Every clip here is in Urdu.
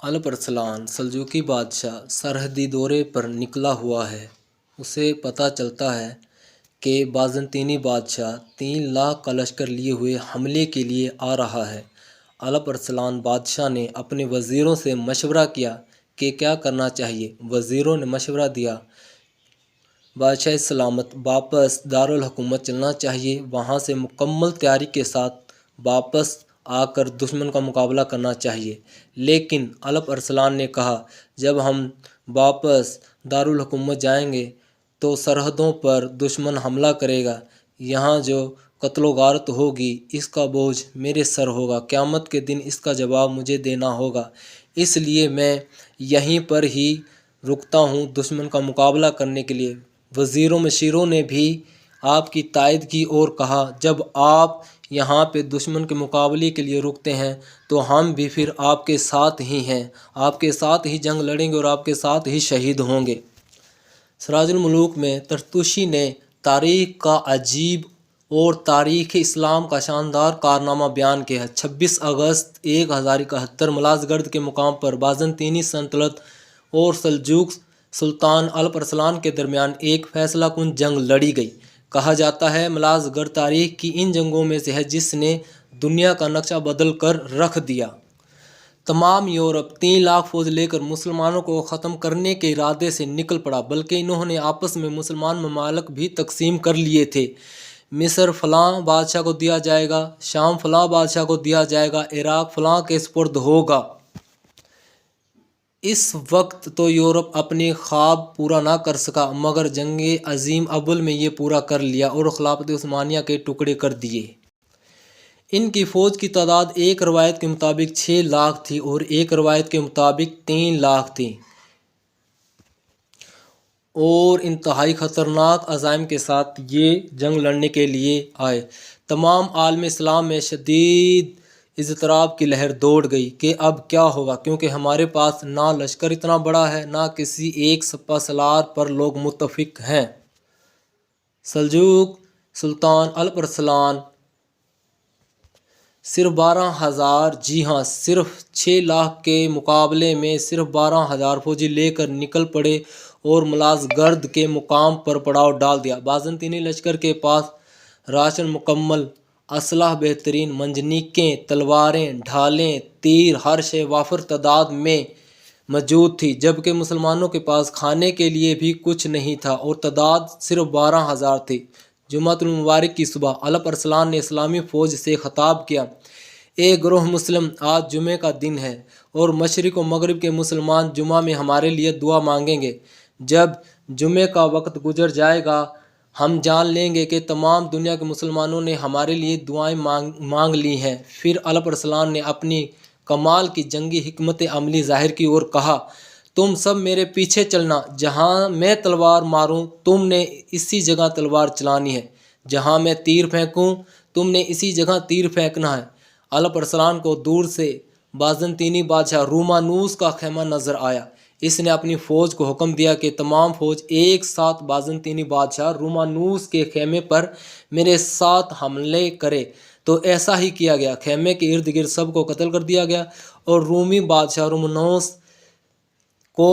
الپ ارسلان سلجوقی بادشاہ سرحدی دورے پر نکلا ہوا ہے۔ اسے پتہ چلتا ہے کہ بازنطینی بادشاہ 3 لاکھ کا لشکر لیے ہوئے حملے کے لیے آ رہا ہے۔ الپ ارسلان بادشاہ نے اپنے وزیروں سے مشورہ کیا کہ کیا کرنا چاہیے۔ وزیروں نے مشورہ دیا بادشاہ سلامت واپس دارالحکومت چلنا چاہیے، وہاں سے مکمل تیاری کے ساتھ واپس آ کر دشمن کا مقابلہ کرنا چاہیے۔ لیکن الپ ارسلان نے کہا جب ہم واپس دارالحکومت جائیں گے تو سرحدوں پر دشمن حملہ کرے گا، یہاں جو قتل و غارت ہوگی اس کا بوجھ میرے سر ہوگا، قیامت کے دن اس کا جواب مجھے دینا ہوگا، اس لیے میں یہیں پر ہی رکتا ہوں دشمن کا مقابلہ کرنے کے لیے۔ وزیروں مشیروں نے بھی آپ کی تائید کی اور کہا جب آپ یہاں پہ دشمن کے مقابلے کے لیے رکتے ہیں تو ہم بھی پھر آپ کے ساتھ ہی ہیں، آپ کے ساتھ ہی جنگ لڑیں گے اور آپ کے ساتھ ہی شہید ہوں گے۔ سراج الملوک میں طرطوشی نے تاریخ کا عجیب اور تاریخ اسلام کا شاندار کارنامہ بیان کیا ہے۔ 26 اگست 1071 ملازگرد کے مقام پر بازنطینی سلطنت اور سلجوق سلطان الپ ارسلان کے درمیان ایک فیصلہ کن جنگ لڑی گئی۔ کہا جاتا ہے ملازگرد تاریخ کی ان جنگوں میں سے ہے جس نے دنیا کا نقشہ بدل کر رکھ دیا۔ تمام یورپ 3 لاکھ فوج لے کر مسلمانوں کو ختم کرنے کے ارادے سے نکل پڑا، بلکہ انہوں نے آپس میں مسلمان ممالک بھی تقسیم کر لیے تھے۔ مصر فلاں بادشاہ کو دیا جائے گا، شام فلاں بادشاہ کو دیا جائے گا، عراق فلاں کے سپرد ہوگا۔ اس وقت تو یورپ اپنے خواب پورا نہ کر سکا، مگر جنگ عظیم اول میں یہ پورا کر لیا اور خلافت عثمانیہ کے ٹکڑے کر دیے۔ ان کی فوج کی تعداد ایک روایت کے مطابق 6 لاکھ تھی اور ایک روایت کے مطابق 3 لاکھ تھی، اور انتہائی خطرناک عزائم کے ساتھ یہ جنگ لڑنے کے لیے آئے۔ تمام عالم اسلام میں شدید اضطراب کی لہر دوڑ گئی کہ اب کیا ہوگا، کیونکہ ہمارے پاس نہ لشکر اتنا بڑا ہے، نہ کسی ایک سپہ سالار پر لوگ متفق ہیں۔ سلجوق سلطان الپ ارسلان صرف 12,000 جی ہاں صرف 6 لاکھ کے مقابلے میں صرف 12,000 فوجی لے کر نکل پڑے اور ملازگرد کے مقام پر پڑاؤ ڈال دیا۔ بازنطینی لشکر کے پاس راشن مکمل، اسلحہ بہترین، منجنیقیں، تلواریں، ڈھالیں، تیر، ہر شے وافر تعداد میں موجود تھی، جبکہ مسلمانوں کے پاس کھانے کے لیے بھی کچھ نہیں تھا اور تعداد صرف 12,000 تھی۔ جمعۃ المبارک کی صبح الپ ارسلان نے اسلامی فوج سے خطاب کیا، اے گروہ مسلم، آج جمعے کا دن ہے اور مشرق و مغرب کے مسلمان جمعہ میں ہمارے لیے دعا مانگیں گے۔ جب جمعے کا وقت گزر جائے گا ہم جان لیں گے کہ تمام دنیا کے مسلمانوں نے ہمارے لیے دعائیں مانگ لی ہیں۔ پھر الپ ارسلان نے اپنی کمال کی جنگی حکمت عملی ظاہر کی اور کہا، تم سب میرے پیچھے چلنا، جہاں میں تلوار ماروں تم نے اسی جگہ تلوار چلانی ہے، جہاں میں تیر پھینکوں تم نے اسی جگہ تیر پھینکنا ہے۔ الپ ارسلان کو دور سے بازنطینی بادشاہ رومانوس کا خیمہ نظر آیا۔ اس نے اپنی فوج کو حکم دیا کہ تمام فوج ایک ساتھ بازنطینی بادشاہ رومانوس کے خیمے پر میرے ساتھ حملے کرے، تو ایسا ہی کیا گیا۔ خیمے کے ارد گرد سب کو قتل کر دیا گیا اور رومی بادشاہ رومانوس کو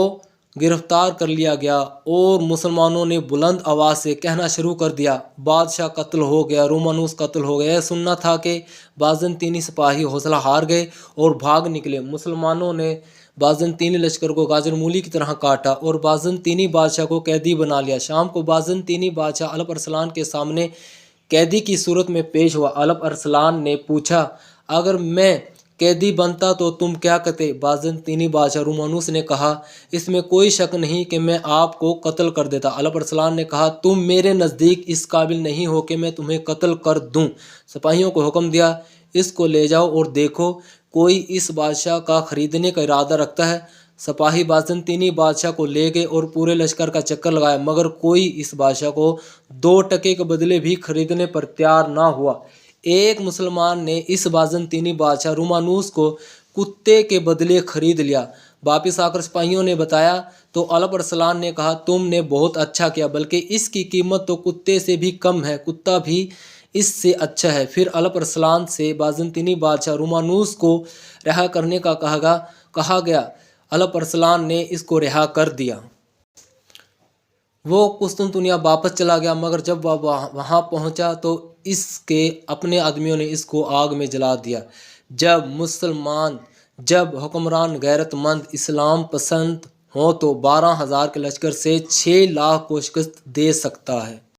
گرفتار کر لیا گیا، اور مسلمانوں نے بلند آواز سے کہنا شروع کر دیا، بادشاہ قتل ہو گیا، رومانوس قتل ہو گیا۔ یہ سننا تھا کہ بازنطینی سپاہی حوصلہ ہار گئے اور بھاگ نکلے۔ مسلمانوں نے بازنطینی لشکر کو گاجر مولی کی طرح کاٹا اور بازنطینی بادشاہ کو قیدی بنا لیا۔ شام کو بازنطینی بادشاہ الپ ارسلان کے سامنے قیدی کی صورت میں پیش ہوا۔ الپ ارسلان نے پوچھا، اگر میں قیدی بنتا تو تم کیا کرتے؟ بازنطینی بادشاہ رومانوس نے کہا، اس میں کوئی شک نہیں کہ میں آپ کو قتل کر دیتا۔ الپ ارسلان نے کہا، تم میرے نزدیک اس قابل نہیں ہو کہ میں تمہیں قتل کر دوں۔ سپاہیوں کو حکم دیا، اس کو لے جاؤ اور دیکھو کوئی اس بادشاہ کا خریدنے کا ارادہ رکھتا ہے۔ سپاہی بازنطینی بادشاہ کو لے گئے اور پورے لشکر کا چکر لگایا، مگر کوئی اس بادشاہ کو 2 ٹکے کے بدلے بھی خریدنے پر تیار نہ ہوا۔ ایک مسلمان نے اس بازنطینی بادشاہ رومانوس کو کتے کے بدلے خرید لیا۔ واپس آ کر سپاہیوں نے بتایا تو الپ ارسلان نے کہا، تم نے بہت اچھا کیا، بلکہ اس کی قیمت تو کتے سے بھی کم ہے، کتا بھی اس سے اچھا ہے۔ پھر الپ ارسلان سے بازنطینی بادشاہ رومانوس کو رہا کرنے کا کہا گا۔ کہا گیا۔ الپ ارسلان نے اس کو رہا کر دیا۔ وہ قسطنطنیہ واپس چلا گیا، مگر جب وہ وہاں پہنچا تو اس کے اپنے آدمیوں نے اس کو آگ میں جلا دیا۔ جب حکمران غیرت مند اسلام پسند ہوں تو 12,000 کے لشکر سے 6 لاکھ کو شکست دے سکتا ہے۔